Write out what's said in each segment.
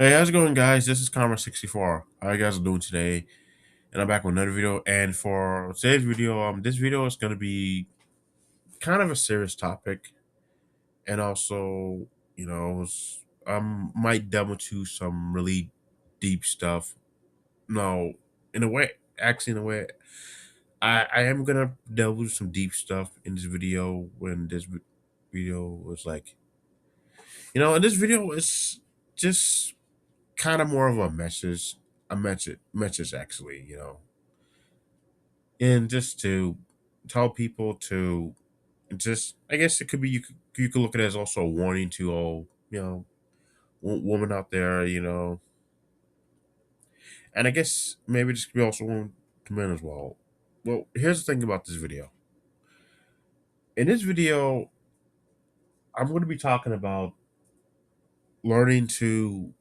Hey, how's it going, guys? This is Karma64. How you guys are doing today? And I'm back with another video. And for today's video, this video is going to be kind of a serious topic, and also, might delve into some really deep stuff. No, in a way, actually, in a way, I am gonna delve into some deep stuff in this video. When this video was like, in this video, it's just kind of more of a message actually, and just to tell people to just, I guess it could be, you could look at it as also a warning to all, women out there, and I guess maybe this could be also one to men as well. Well, here's the thing about this video. In this video, I'm going to be talking about learning to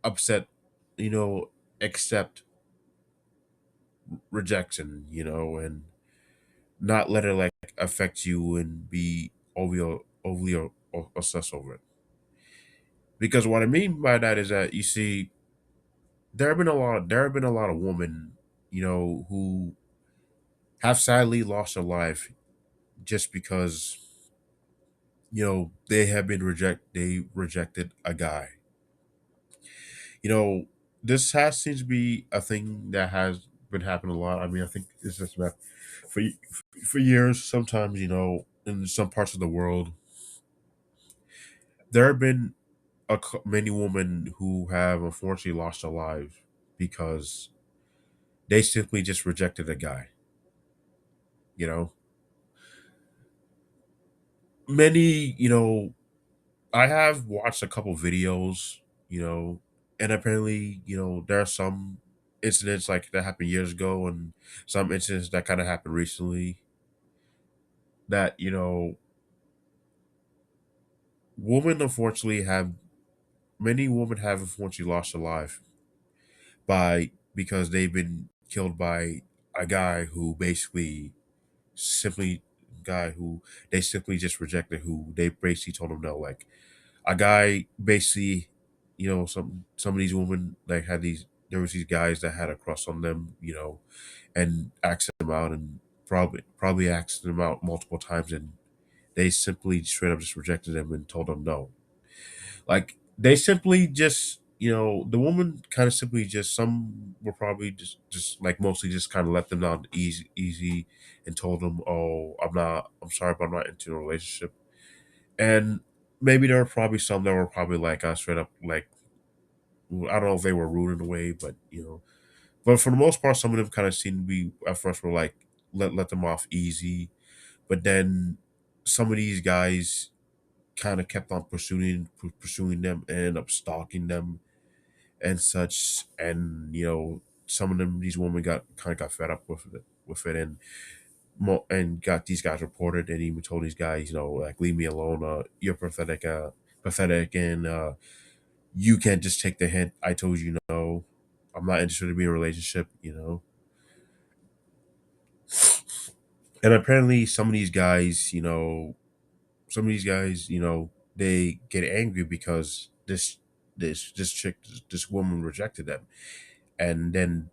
upset, accept rejection, and not let it like affect you and be overly obsessed over it. Because what I mean by that is that, you see, there have been a lot of women, who have sadly lost their life just because, they rejected a guy. You know, this has seems to be a thing that has been happening a lot. I mean, I think it's just about for for years. Sometimes, in some parts of the world, there have been many women who have unfortunately lost their lives because they simply just rejected a guy. You know, many, I have watched a couple videos, and apparently, there are some incidents like that happened years ago, and some incidents that kind of happened recently that, women unfortunately have many women have unfortunately lost their life by because they've been killed by a guy who basically simply guy who they simply just rejected, who they basically told him no. Like, a guy basically, some of these women like had these there was these guys that had a crush on them, and asked them out, and probably asked them out multiple times, and they simply straight up just rejected them and told them no. Like, they simply just, the woman kind of simply just, some were probably just like mostly just kind of let them down easy, and told them, oh, I'm sorry, but I'm not into a relationship. And maybe there were probably some that were probably like, straight up like, I don't know if they were rude in a way, but, but for the most part, some of them kind of seemed to be at first were like, let them off easy, but then some of these guys kind of kept on pursuing them and ended up stalking them and such. And, some of them, these women got fed up with it, and and got these guys reported, and even told these guys, like, leave me alone. You're pathetic, and you can't just take the hint. I told you no. I'm not interested in being in a relationship. And apparently, some of these guys, they get angry because this woman rejected them, and then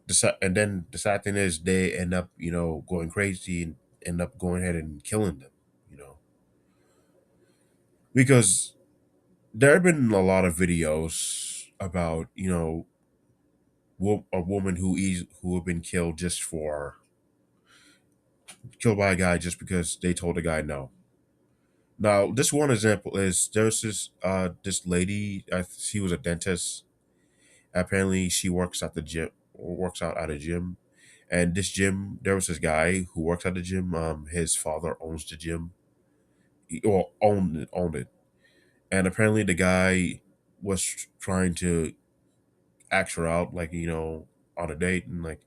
the sad thing is they end up, going crazy and end up going ahead and killing them, you know, because there have been a lot of videos about, a woman who have been killed by a guy just because they told a guy no. Now, this one example is, there's this lady. She was a dentist. Apparently, she works out at a gym, and this gym, there was this guy who works at the gym. His father owns the gym, or owned it, and apparently the guy was trying to ask her out, like, on a date, and like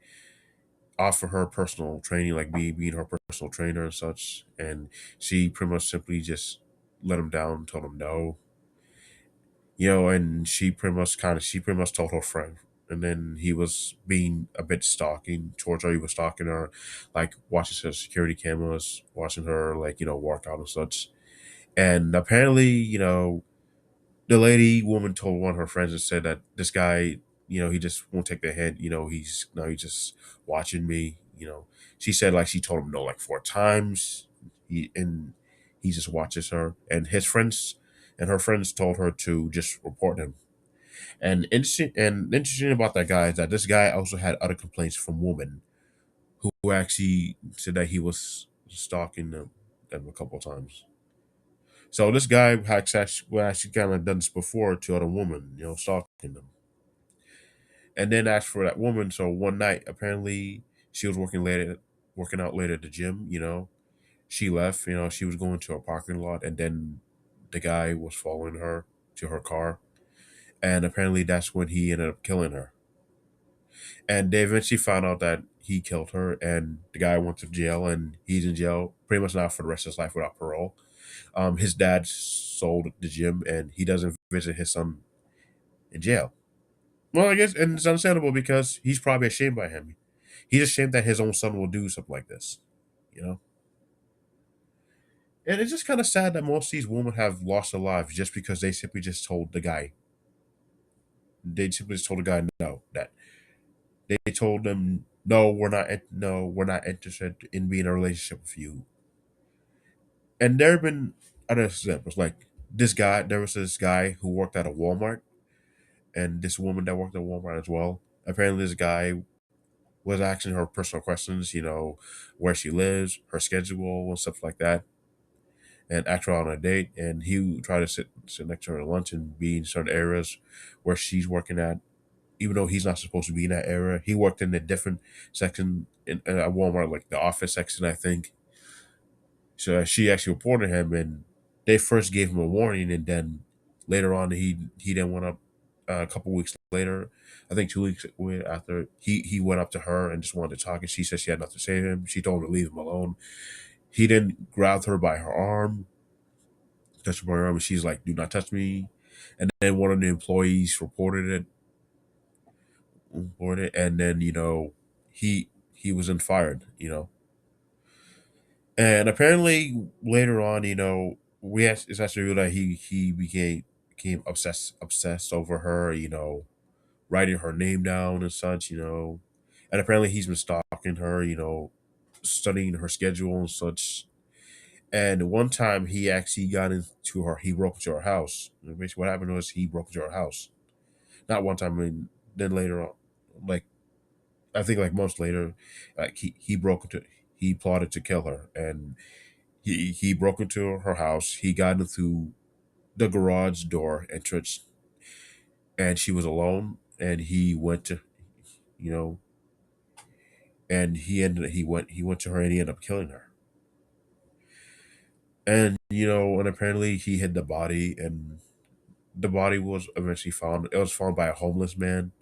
offer her personal training, like being her personal trainer and such. And she pretty much simply just let him down, told him no, and she pretty much told her friend. And then he was being a bit stalking towards her. He was stalking her, like watching her security cameras, watching her, like, work out and such. And apparently, The lady woman told one of her friends and said that this guy, he just won't take the hint. He's just watching me. She said like she told him no like 4 times. He just watches her, and his friends and her friends told her to just report him. And interesting about that guy is that this guy also had other complaints from women who actually said that he was stalking them a couple of times. So this guy had actually kind of done this before to other women, stalking them. And then as for that woman, so one night apparently she was working out late at the gym. She left. She was going to a parking lot, and then the guy was following her to her car, and apparently that's when he ended up killing her. And they eventually found out that he killed her, and the guy went to jail, and he's in jail pretty much now for the rest of his life without parole. His dad sold the gym, and he doesn't visit his son in jail. Well, I guess, and it's understandable because he's probably ashamed by him. He's ashamed that his own son will do something like this, you know. And it's just kind of sad that most of these women have lost their lives just because they simply just told the guy. They simply just told the guy no. That they told them no, we're not interested in being in a relationship with you. And there have been other examples like this guy. There was this guy who worked at a Walmart, and this woman that worked at Walmart as well. Apparently, this guy was asking her personal questions, where she lives, her schedule, and stuff like that, and asked her on a date. And he would try to sit next to her at lunch and be in certain areas where she's working at, even though he's not supposed to be in that area. He worked in a different section at Walmart, like the office section, I think. So she actually reported him, and they first gave him a warning, and then later on, he then went up a couple weeks later. I think 2 weeks after he went up to her and just wanted to talk, and she said she had nothing to say to him. She told him to leave him alone. He then grabbed her by her arm, touched her by her arm, and she's like, "Do not touch me." And then one of the employees reported, and then he was then fired. And apparently later on, it's actually real that he became obsessed over her, writing her name down and such, and apparently he's been stalking her, studying her schedule and such. And one time he actually got into her, he broke into her house. And basically, what happened was he broke into her house. Not one time, I mean, then later on, like I think like months later, like he plotted to kill her, and he broke into her house. He got into the garage door entrance, and she was alone. And he went to, you know, and he went to her, and he ended up killing her. And and apparently he hid the body, and the body was eventually found. It was found by a homeless man,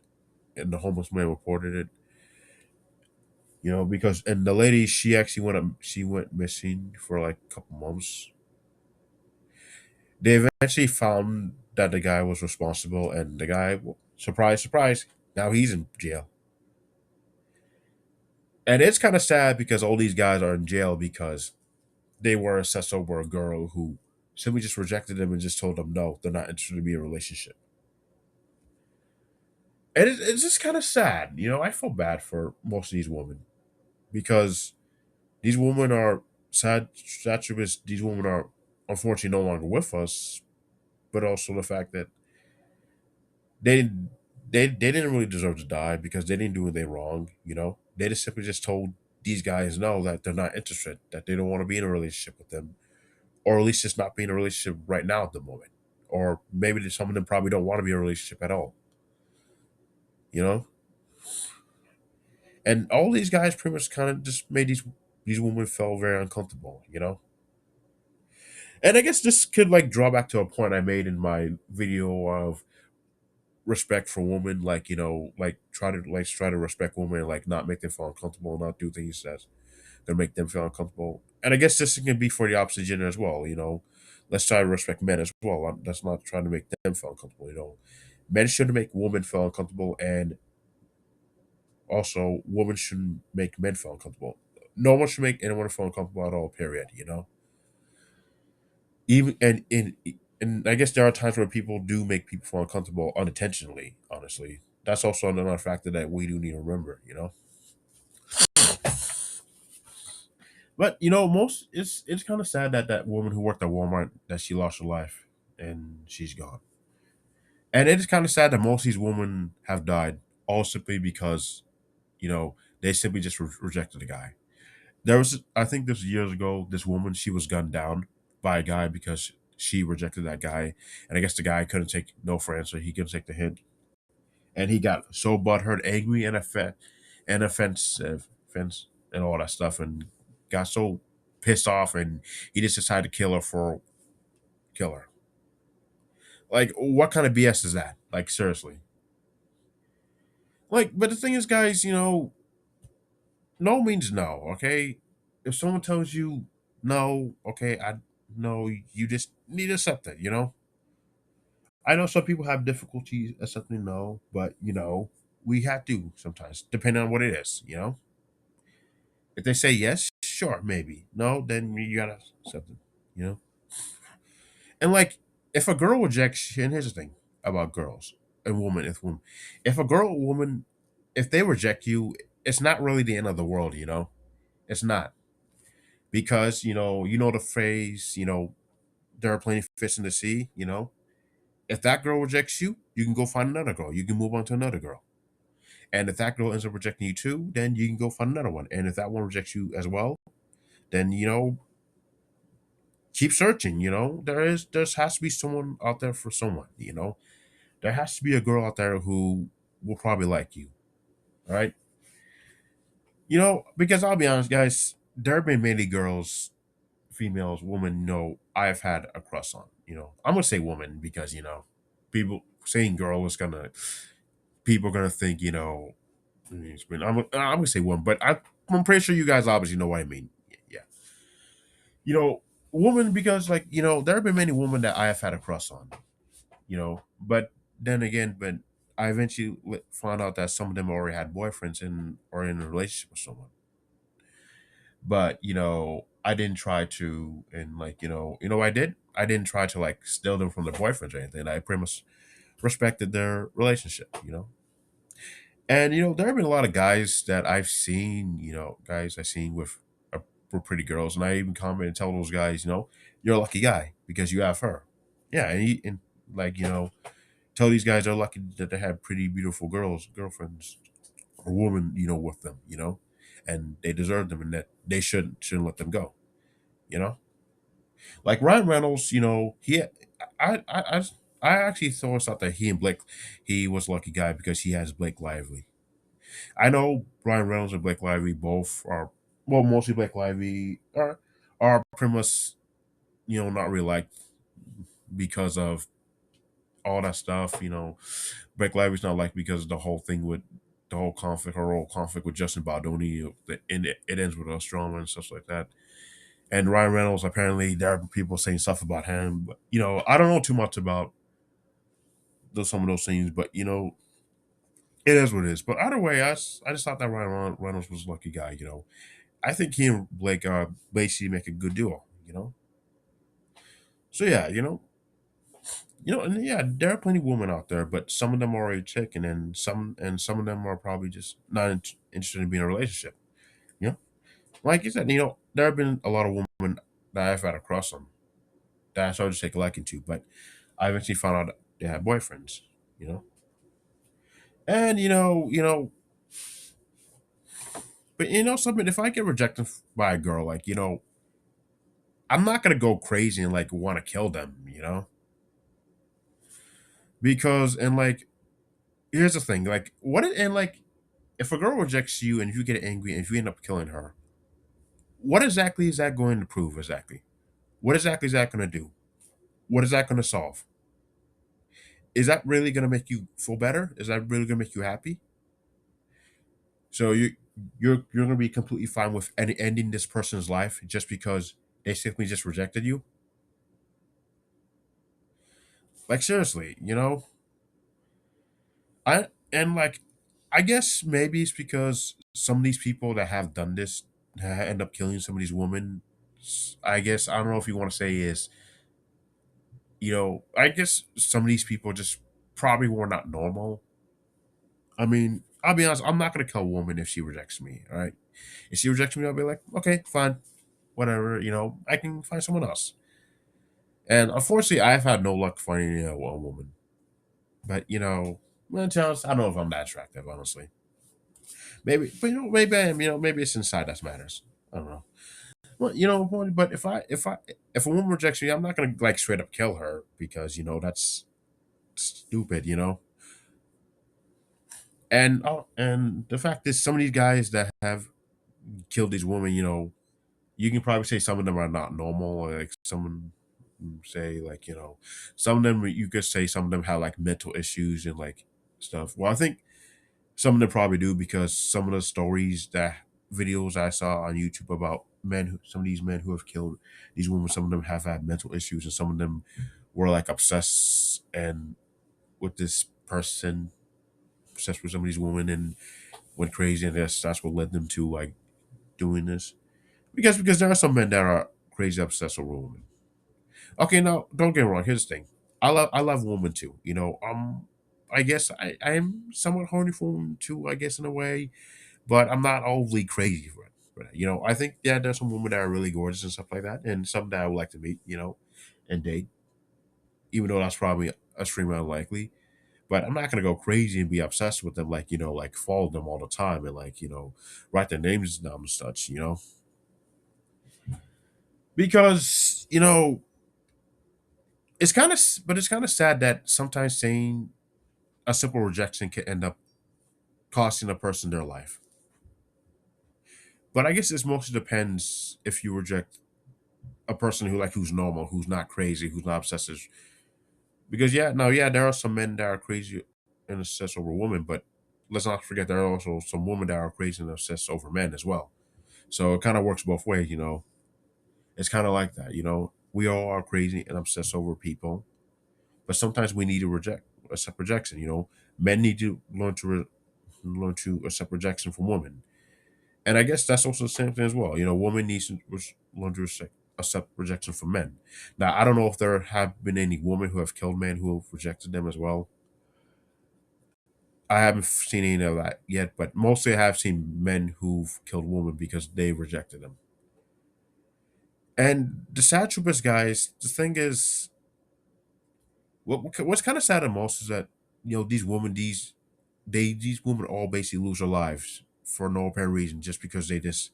and the homeless man reported it. Because and the lady, she went missing for like a couple months. They eventually found that the guy was responsible, and the guy, surprise, surprise, now he's in jail. And it's kind of sad because all these guys are in jail because they were obsessed over a girl who simply just rejected them and just told them no, they're not interested in being in a relationship. And it's just kind of sad. I feel bad for most of these women because these women are sad truth is these women are unfortunately no longer with us, but also the fact that they they didn't really deserve to die because they didn't do anything wrong. They just simply just told these guys no, that they're not interested, that they don't want to be in a relationship with them, or at least just not be in a relationship right now at the moment, or maybe some of them probably don't want to be in a relationship at all. You know, and all these guys pretty much kind of just made these women feel very uncomfortable. And I guess this could like draw back to a point I made in my video of respect for women, like like try to respect women, and like not make them feel uncomfortable, not do things that's gonna make them feel uncomfortable. And I guess this can be for the opposite gender as well. Let's try to respect men as well. Let's not try to make them feel uncomfortable. Men shouldn't make women feel uncomfortable, and also women shouldn't make men feel uncomfortable. No one should make anyone feel uncomfortable at all. Period. Even and And I guess there are times where people do make people feel uncomfortable unintentionally. Honestly, that's also another factor that we do need to remember. But most it's kind of sad that that woman who worked at Walmart that she lost her life and she's gone. And it is kind of sad that most of these women have died all simply because they simply just rejected the guy. There was, I think, this years ago, this woman, she was gunned down by a guy because she rejected that guy, and I guess the guy couldn't take no for answer. He couldn't take the hint, and he got so butthurt, angry, and offense, and all that stuff, and got so pissed off, and he just decided to kill her. Like, what kind of BS is that? Like, seriously. Like, but the thing is, guys, no means no. Okay, if someone tells you no, okay, I no, you just need to accept it. I know some people have difficulty accepting no, but we have to sometimes, depending on what it is. If they say yes, sure, maybe. No, then you gotta accept it. You know, and like if a girl rejects, and here's the thing about girls and women, if a girl or woman, if they reject you, it's not really the end of the world. It's not because the phrase, there are plenty of fish in the sea. If that girl rejects you, you can go find another girl. You can move on to another girl. And if that girl ends up rejecting you too, then you can go find another one. And if that one rejects you as well, then keep searching. There has to be someone out there for someone. There has to be a girl out there who will probably like you. All right. Because I'll be honest, guys, there have been many girls, females, women, I've had a crush on. I'm gonna say woman because people saying girl is gonna people are gonna think I'm gonna say woman, but I'm pretty sure you guys obviously know what I mean. Yeah, you know, woman because like there have been many women that I have had a crush on. But then again, but I eventually found out that some of them already had boyfriends and or in a relationship with someone. But I didn't try to, and like what I did. I didn't try to like steal them from their boyfriends or anything. I pretty much respected their relationship. And there have been a lot of guys that I've seen. Guys I've seen with pretty girls, and I even comment and tell those guys, you're a lucky guy because you have her. Yeah, and like tell these guys they're lucky that they have pretty beautiful girlfriends, or women, with them. And they deserve them, and that they shouldn't let them go. You know, like Ryan Reynolds. I I I, I actually thought that he and Blake, he was a lucky guy because he has Blake Lively. I know Ryan Reynolds and Blake Lively both are, well, mostly Blake Lively are pretty much not really liked because of all that stuff. Blake Lively's not liked because of the whole thing with the whole conflict, her whole conflict with Justin Baldoni. And it ends with us drama and stuff like that. And Ryan Reynolds, apparently there are people saying stuff about him, but I don't know too much about some of those things, but it is what it is. But either way, I just thought that Ryan Reynolds was a lucky guy. I think he and Blake basically make a good duo. So yeah, and yeah, there are plenty of women out there, but some of them are already taken, and some of them are probably just not interested in being in a relationship. You know, like you said, there have been a lot of women that I've had a crush on that I started to take a liking to, but I eventually found out that they had boyfriends. You know, and but something. If I get rejected by a girl, like I'm not gonna go crazy and like want to kill them. Because and like here's the thing, like and like if a girl rejects you and if you get angry and if you end up killing her, what exactly is that going to prove? Exactly, what exactly is that going to do? What is that going to solve? Is that really going to make you feel better? Is that really going to make you happy? So you're going to be completely fine with ending this person's life just because they simply just rejected you? Like seriously, and like I guess maybe it's because some of these people that have done this end up killing some of these women. I guess I don't know if you want to say is I guess some of these people just probably were not normal. I mean, I'll be honest, I'm not gonna kill a woman if she rejects me. All right, if she rejects me, I'll be like, okay, fine, whatever. I can find someone else. And unfortunately, I've had no luck finding a woman. But well, to be honest, I don't know if I'm that attractive, honestly. Maybe, but maybe I am. Maybe it's inside that matters. I don't know. Well, but if a woman rejects me, I'm not gonna like straight up kill her because that's stupid. And the fact is, some of these guys that have killed these women, you can probably say some of them are not normal. Or like someone say like some of them you could say some of them have like mental issues and like stuff. Well, I think some of them probably do because some of the stories that videos I saw on YouTube about some of these men who have killed these women, some of them have had mental issues, and some of them were like obsessed and with this person, obsessed with some of these women, and went crazy, and that's what led them to like doing this. Because there are some men that are crazy obsessed with women. Okay, now don't get me wrong. Here's the thing: I love women too. I guess I am somewhat horny for women too. I guess in a way, but I'm not overly crazy for it. But, I think there's some women that are really gorgeous and stuff like that, and some that I would like to meet, and date. Even though that's probably extremely unlikely, but I'm not gonna go crazy and be obsessed with them, like like follow them all the time and like write their names down and such, because it's kind of sad that sometimes saying a simple rejection can end up costing a person their life. But I guess this mostly depends if you reject a person who's normal, who's not crazy, who's not obsessive. Because yeah, no, yeah, there are some men that are crazy and obsessed over women, but let's not forget there are also some women that are crazy and obsessed over men as well. So it kind of works both ways. It's kind of like that. We all are crazy and obsessed over people, but sometimes we need to accept rejection. Men need to learn to accept rejection from women. And I guess that's also the same thing as well. Women needs to learn to accept rejection from men. Now, I don't know if there have been any women who have killed men who have rejected them as well. I haven't seen any of that yet, but mostly I have seen men who've killed women because they rejected them. And the sad truth is, guys, the thing is, what's kind of sad the most is that these women all basically lose their lives for no apparent reason, just because they just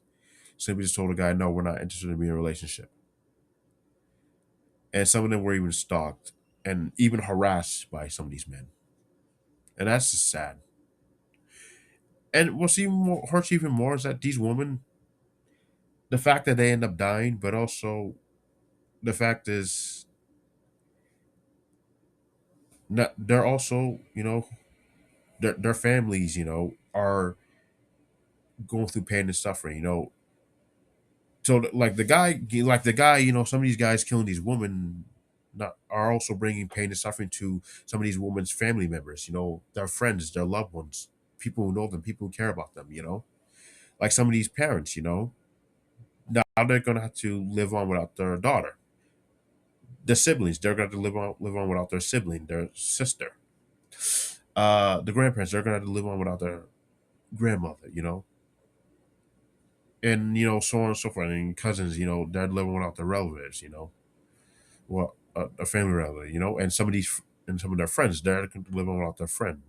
simply just told a guy, no, we're not interested in being in a relationship. And some of them were even stalked and even harassed by some of these men, and that's just sad. And what's even more hurts even more is that these women, the fact that they end up dying, but also the fact is, not, they're also their families are going through pain and suffering. So like the guy, some of these guys killing these women not are also bringing pain and suffering to some of these women's family members, their friends, their loved ones, people who know them, people who care about them, like some of these parents, now they're gonna have to live on without their daughter. The siblings, they're gonna have to live on without their sibling, their sister. The grandparents, they're gonna have to live on without their grandmother, and so on and so forth. And cousins, they're living without their relatives, well, a family relative, and some of their friends, they're living without their friend,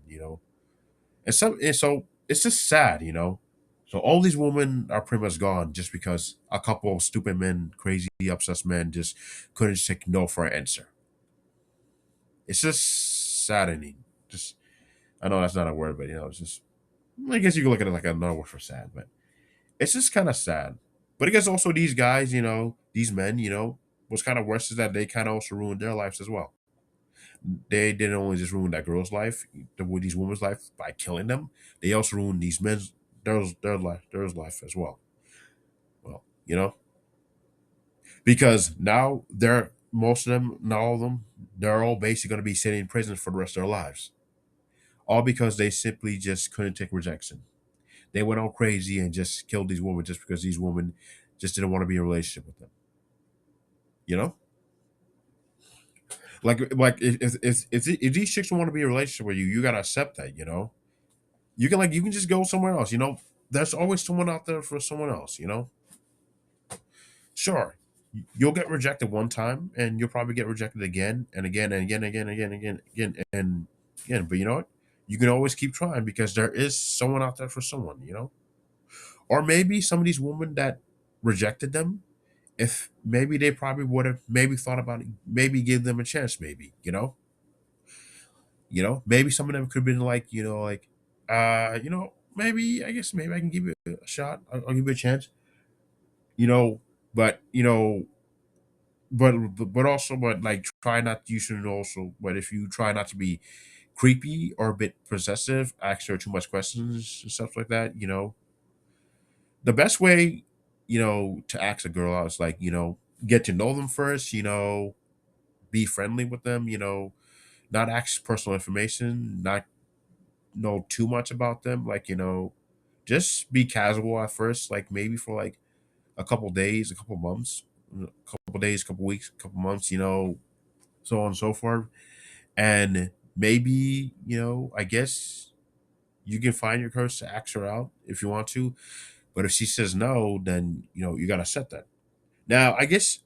and so it's just sad, So all these women are pretty much gone just because a couple of stupid men, crazy obsessed men, just couldn't take no for an answer. It's just saddening. Just I know that's not a word, but it's just, I guess you can look at it like another word for sad, but it's just kind of sad. But I guess also these guys, these men, what's kind of worse is that they kind of also ruined their lives as well. They didn't only just ruin that girl's life, with these women's life by killing them. They also ruined these men's their life as well. Well, because now they're most of them, not all of them, they're all basically going to be sitting in prison for the rest of their lives, all because they simply just couldn't take rejection. They went all crazy and just killed these women just because these women just didn't want to be in a relationship with them. You know? If these chicks want to be in a relationship with you, you gotta accept that. You can just go somewhere else. There's always someone out there for someone else. Sure, you'll get rejected one time, and you'll probably get rejected again and again and again, again, again, again, again, and again. But you know what? You can always keep trying because there is someone out there for someone. Or maybe some of these women that rejected them, if maybe they probably would have maybe thought about it, maybe give them a chance, maybe some of them could have been like, maybe I guess maybe I can give you a shot. I'll give you a chance, you know, but but like try not you shouldn't also but if you try not to be creepy or a bit possessive, ask her too much questions and stuff like that, the best way, to ask a girl out is like, get to know them first, be friendly with them, not ask personal information, not know too much about them, like, just be casual at first, like maybe for like a couple days, a couple months, a couple days, couple weeks, couple months, so on and so forth. And maybe, I guess you can find your courage to ask her out if you want to. But if she says no, then, you got to set that. Now, I guess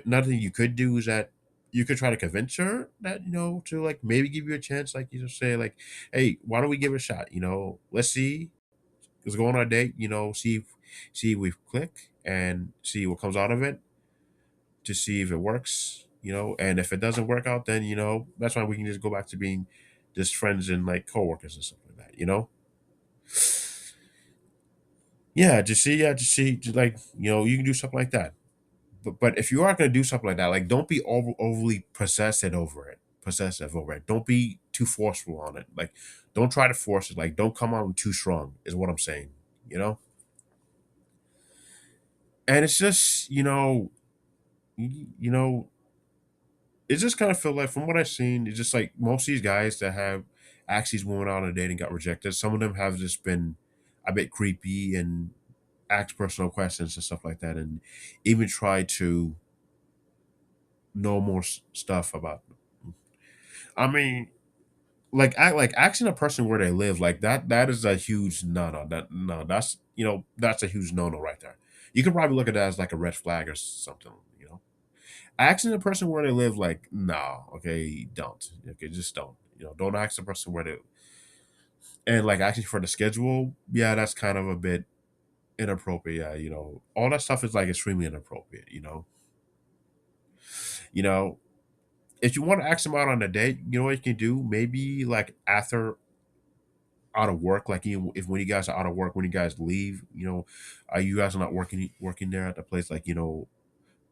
nothing you could do is that you could try to convince her that, to like maybe give you a chance, like, say, like, hey, why don't we give it a shot? Let's see. Let's go on a date, see if we click and see what comes out of it to see if it works, and if it doesn't work out, then that's why we can just go back to being just friends and like coworkers and stuff like that. Just like you can do something like that. But if you are gonna do something like that, like don't be overly possessive over it. Don't be too forceful on it. Like don't try to force it. Like don't come on too strong is what I'm saying. You know, and it's just you know it just kind of feel like from what I've seen, it's just like most of these guys that have asked these women out on a date and got rejected. Some of them have just been a bit creepy and asked personal questions and stuff like that, and even try to know more stuff about them. I mean, like asking a person where they live, like that is a huge no. That's a huge no right there. You could probably look at that as like a red flag or something. Asking the person where they live, like, no, okay, don't. Okay, just don't. Don't ask the person where they and like asking for the schedule, yeah, that's kind of a bit inappropriate. Yeah, all that stuff is like extremely inappropriate. You know, if you want to ask them out on a date, you know what you can do? Maybe like after out of work, like if when you guys are out of work, when you guys leave, you guys are not working there at the place, like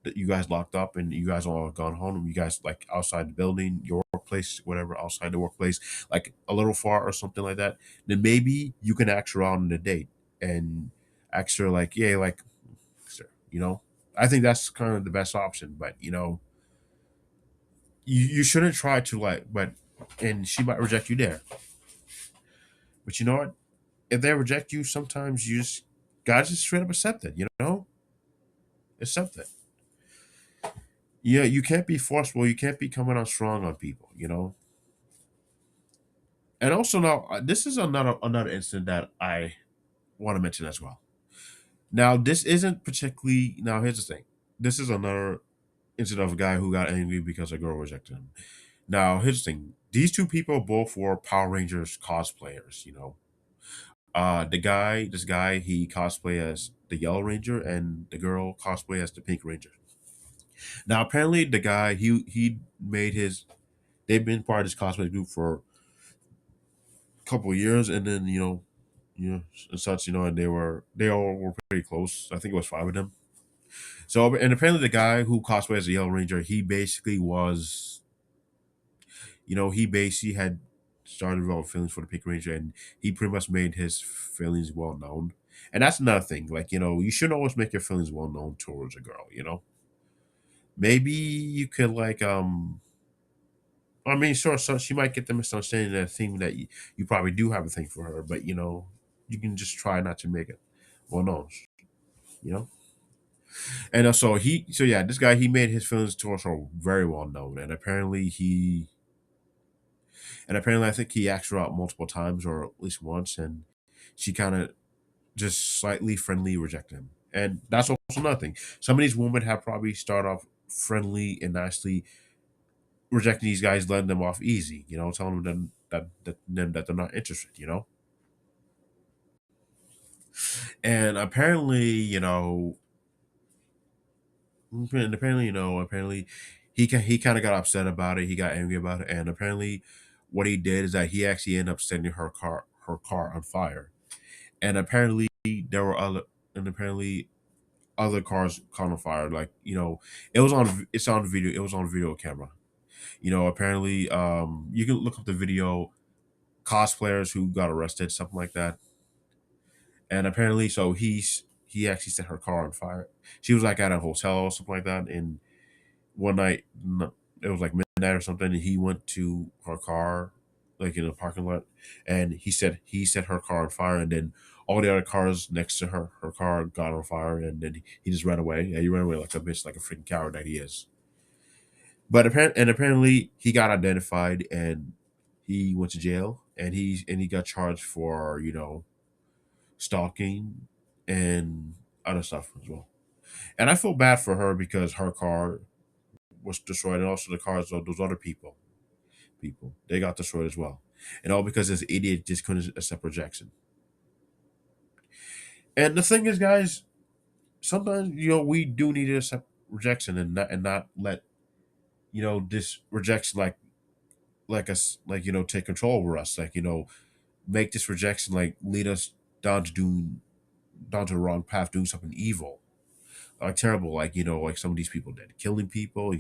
that you guys locked up and you guys all gone home. You guys like outside the building, your workplace, whatever, outside the workplace, like a little far or something like that. Then maybe you can ask her out on a date and ask her like, yeah, like, sir, I think that's kind of the best option. But you shouldn't try to like, and she might reject you there. But you know what? If they reject you, sometimes you just gotta just straight up accept it. Accept it. Yeah, you can't be forceful. You can't be coming on strong on people. And also now, this is another incident that I want to mention as well. Now, this isn't particularly. Now, here's the thing. This is another incident of a guy who got angry because a girl rejected him. Now, here's the thing. These two people both were Power Rangers cosplayers. This guy, he cosplay as the Yellow Ranger, and the girl cosplay as the Pink Ranger. Now, apparently, the guy he made his. They've been part of this cosplay group for a couple of years, and then and such, and they all were pretty close. I think it was five of them. So, and apparently, the guy who cosplayed as the Yellow Ranger, he basically was, he basically had started developing feelings for the Pink Ranger, and he pretty much made his feelings well known. And that's another thing. Like, you shouldn't always make your feelings well known towards a girl. Maybe you could like I mean, sure, so she might get the misunderstanding that thing that you probably do have a thing for her, but you can just try not to make it well known. You know. And so yeah, this guy, he made his feelings towards her very well known, and apparently I think he asked her out multiple times or at least once, and she kind of just slightly friendly rejected him. And that's also nothing. Some of these women have probably started off friendly and nicely rejecting these guys, letting them off easy, telling them that they're not interested, And apparently he kind of got upset about it. He got angry about it, and apparently, what he did is that he actually ended up setting her car on fire. And there were other and apparently other cars caught on fire. Like it's on video. It was on video camera. Apparently, you can look up the video. Cosplayers who got arrested, something like that. And apparently, so he actually set her car on fire. She was like at a hotel or something like that, and one night, it was like midnight or something, and he went to her car, like in a parking lot, and he set her car on fire, and then all the other cars next to her car got on fire, and then he just ran away. Yeah, he ran away like a bitch, like a freaking coward that he is. But apparently he got identified, and he went to jail, and he got charged for stalking and other stuff as well. And I feel bad for her because her car was destroyed, and also the cars of those other people they got destroyed as well, and all because this idiot just couldn't accept rejection. And the thing is, guys, sometimes we do need to accept rejection, and not let this rejection like us like take control over us, like make this rejection like lead us down to doing down to the wrong path, doing something evil, like terrible, like like some of these people did, killing people,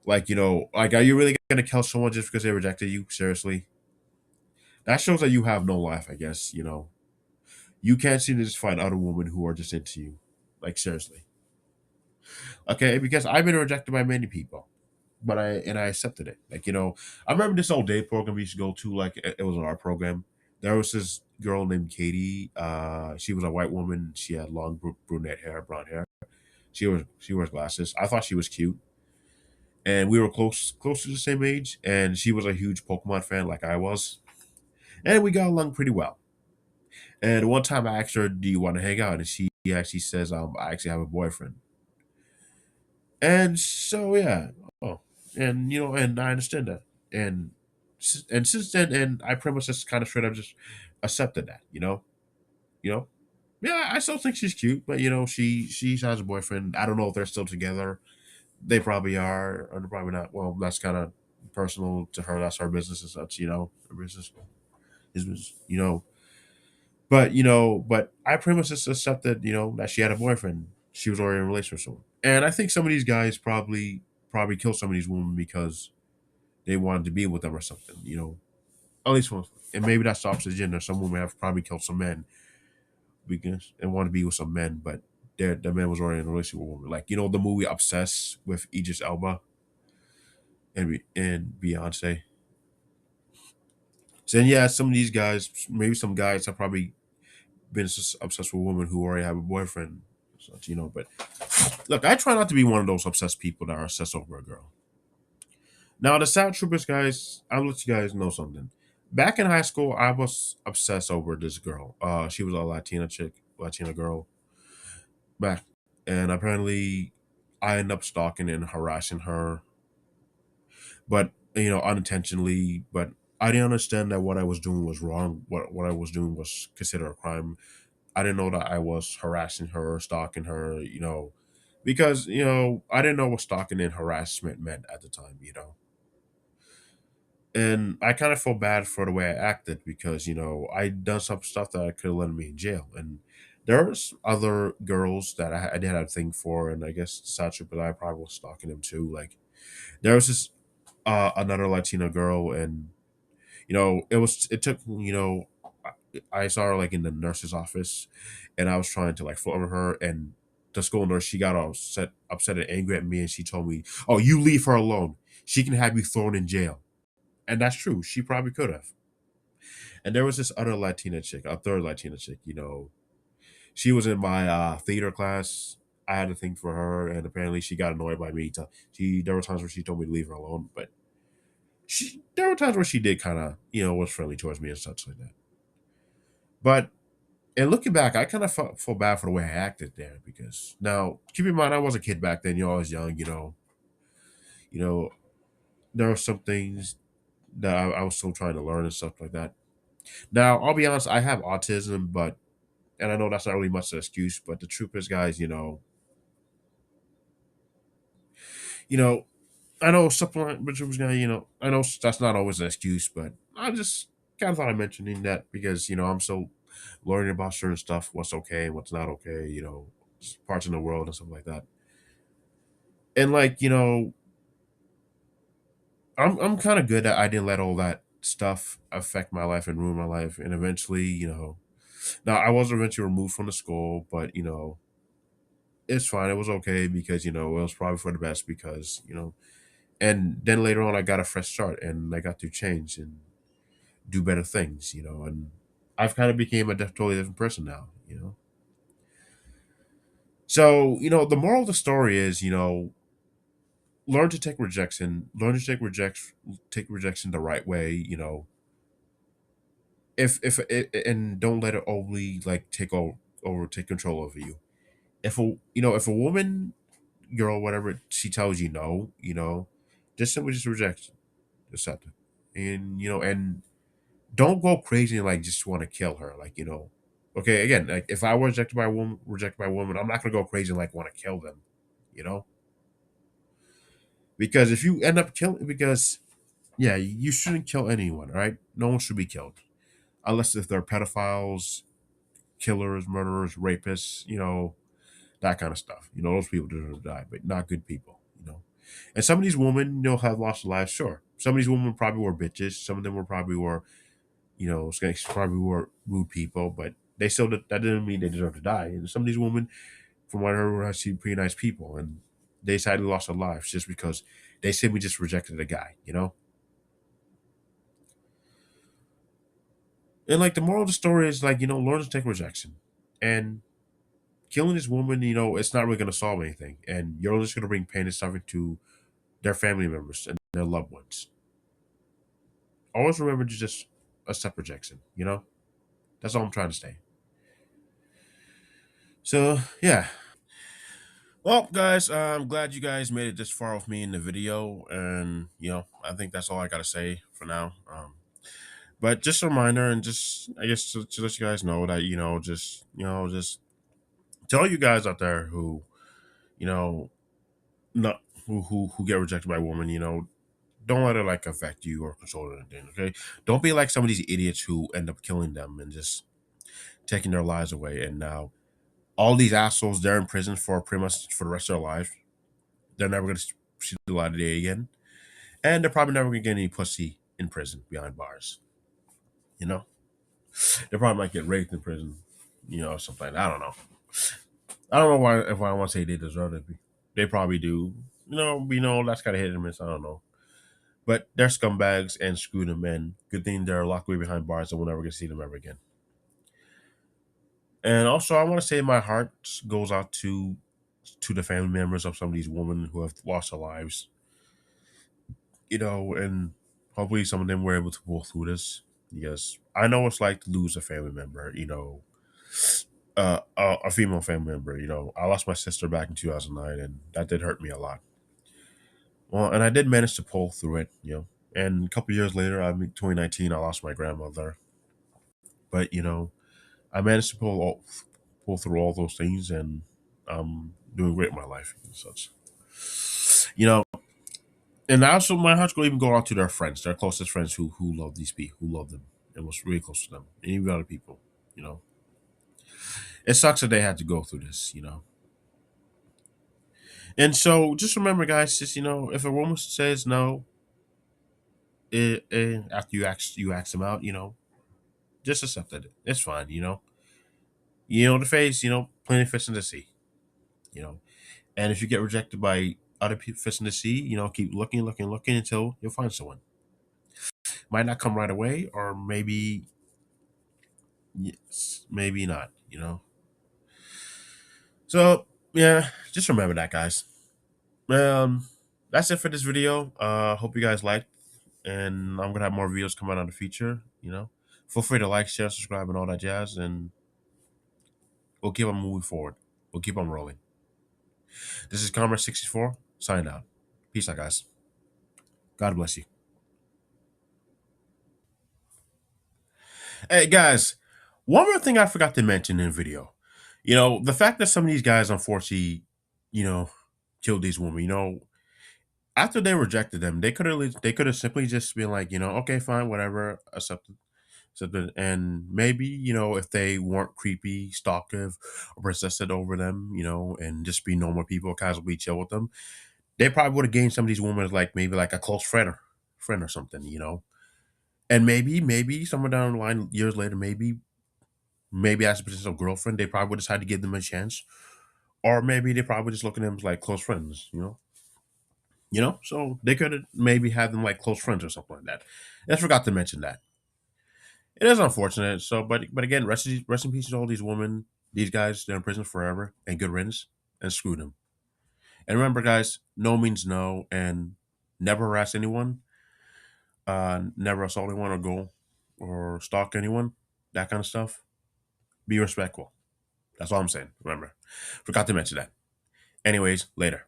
like are you really gonna kill someone just because they rejected you? Seriously, that shows that you have no life, I guess. You can't seem to just find other women who are just into you. Like seriously. Okay, because I've been rejected by many people. But I accepted it. Like, I remember this old date program we used to go to, like it was on our program. There was this girl named Katie. She was a white woman. She had long brunette hair, blonde hair. She wears glasses. I thought she was cute. And we were close to the same age, and she was a huge Pokemon fan like I was. And we got along pretty well. And one time I asked her, "Do you want to hang out?" And she actually says, "I actually have a boyfriend." And so yeah, oh, and and I understand that. And since then, and I pretty much just kind of straight up just accepted that. You know, yeah, I still think she's cute, but she has a boyfriend. I don't know if they're still together. They probably are, or they're probably not. Well, that's kind of personal to her. That's her business and such. Her business, his business. But I pretty much just accepted, that she had a boyfriend. She was already in a relationship with someone. And I think some of these guys probably killed some of these women because they wanted to be with them or something, At least one. And maybe that's the opposite gender. Some women have probably killed some men because and want to be with some men, but their man was already in a relationship with a woman. Like, the movie Obsessed with Idris Elba and Beyonce. So then, yeah, some of these guys, maybe some guys have probably been obsessed with women who already have a boyfriend, such, But look, I try not to be one of those obsessed people that are obsessed over a girl. Now, the sad truth is, guys, I'll let you guys know something. Back in high school, I was obsessed over this girl. She was a Latina chick, Latina girl back, and apparently, I ended up stalking and harassing her, but unintentionally. But I didn't understand that what I was doing was wrong. What I was doing was considered a crime. I didn't know that I was harassing her, stalking her, because, I didn't know what stalking and harassment meant at the time, And I kind of felt bad for the way I acted because, I done some stuff that I could have landed me in jail. And there's other girls that I did have a thing for, and I guess Sacha, but I probably was stalking them too. Like, there was this another Latina girl, and it took I saw her like in the nurse's office, and I was trying to like flirt with her, and the school nurse, she got all upset and angry at me, and she told me, "Oh, you leave her alone. She can have you thrown in jail." And that's true. She probably could have. And there was this other Latina chick, a third Latina chick. She was in my theater class, I had a thing for her, and apparently she got annoyed by me. There were times where she told me to leave her alone, but there were times where she did kind of, was friendly towards me and such like that. But and looking back, I kind of felt bad for the way I acted there because now keep in mind I was a kid back then. I was young. You know there were some things that I was still trying to learn and stuff like that. Now I'll be honest, I have autism, but and I know that's not really much of an excuse. But the truth is, guys, you know, I know supplement, which was gonna, I know that's not always an excuse, but I just kind of thought of mentioning that because I'm still learning about certain stuff, what's okay and what's not okay, parts in the world and stuff like that. And like, I'm kind of good that I didn't let all that stuff affect my life and ruin my life. And eventually, now I was eventually removed from the school, but it's fine. It was okay because it was probably for the best because and then later on I got a fresh start and I got to change and do better things, and I've kind of became a totally different person now. So, the moral of the story is, learn to take rejection, take rejection the right way, if it, and don't let it overly like take control over you. If a woman, girl, whatever, she tells you no, just simply just reject, accept it. And, and don't go crazy and like just want to kill her. Like, okay, again, like if I were rejected by a woman, I'm not gonna go crazy and like want to kill them, you know? Because if you end up killing, because yeah, you shouldn't kill anyone, right? No one should be killed unless if they're pedophiles, killers, murderers, rapists, that kind of stuff. Those people deserve to die, but not good people. And some of these women, have lost their lives. Sure, some of these women probably were bitches. Some of them were probably were rude people, but they still that didn't mean they deserve to die. And some of these women, from what I heard, were actually pretty nice people, and they decided to lost their lives just because they simply just rejected a guy. And like the moral of the story is like learn to take rejection, and killing this woman, it's not really going to solve anything, and you're just going to bring pain and suffering to their family members and their loved ones. Always remember to just accept rejection. That's all I'm trying to say. So yeah. Well, guys, I'm glad you guys made it this far with me in the video, and I think that's all I gotta say for now. But just a reminder, and just I guess to let you guys know that just tell you guys out there who you know not who get rejected by a woman, don't let it like affect you or control anything. Okay, don't be like some of these idiots who end up killing them and just taking their lives away, and now all these assholes they're in prison for pretty much for the rest of their life. They're never gonna see the light of day again, and they're probably never gonna get any pussy in prison behind bars. You know, they probably might get raped in prison. Or something. I don't know. I don't know why if I want to say they deserve it. They probably do. That's kind of hit and miss. I don't know. But they're scumbags and screw them in. Good thing they're locked away behind bars and we'll never get to see them ever again. And also, I want to say my heart goes out to the family members of some of these women who have lost their lives. And hopefully some of them were able to pull through this because I know it's like to lose a family member. A female family member. I lost my sister back in 2009, and that did hurt me a lot. Well, and I did manage to pull through it. And a couple years later, 2019, I lost my grandmother. But I managed to pull through all those things, and I'm doing great in my life and such. You know, and also my heart's going to even go out to their friends, their closest friends who love these people, who love them, and was really close to them, and even other people. You know, it sucks that they had to go through this. And so just remember, guys, just if a woman says no, after you ask them out, just accept it. It's fine. The face, plenty of fish in the sea. You know, and if you get rejected by other fish in the sea, keep looking, looking, looking until you'll find someone. Might not come right away, or maybe yes, maybe not. So Yeah, just remember that, guys. Um, that's it for this video. Hope you guys liked, and I'm gonna have more videos coming out in the future. Feel free to like, share, subscribe, and all that jazz, and we'll keep on moving forward. We'll keep on rolling. This is Commerce64 signing out. Peace out, guys. God bless you. Hey, guys, one more thing I forgot to mention in the video. The fact that some of these guys, unfortunately, you know, killed these women. After they rejected them, they could have simply just been like, okay, fine, whatever, accepted, and maybe if they weren't creepy, stalkive, or persisted over them, and just be normal people, casually chill with them, they probably would have gained some of these women as like maybe like a close friend or something. And maybe somewhere down the line, years later, maybe as a potential girlfriend, they probably would decide to give them a chance, or maybe they probably just look at them as like close friends. So they could have maybe had them like close friends or something like that. I just forgot to mention that. It is unfortunate. So, but again, rest in peace to all these women, these guys. They're in prison forever, and good riddance, and screw them. And remember, guys, no means no, and never harass anyone, never assault anyone or go or stalk anyone, that kind of stuff. Be respectful. That's all I'm saying. Remember, forgot to mention that. Anyways, later.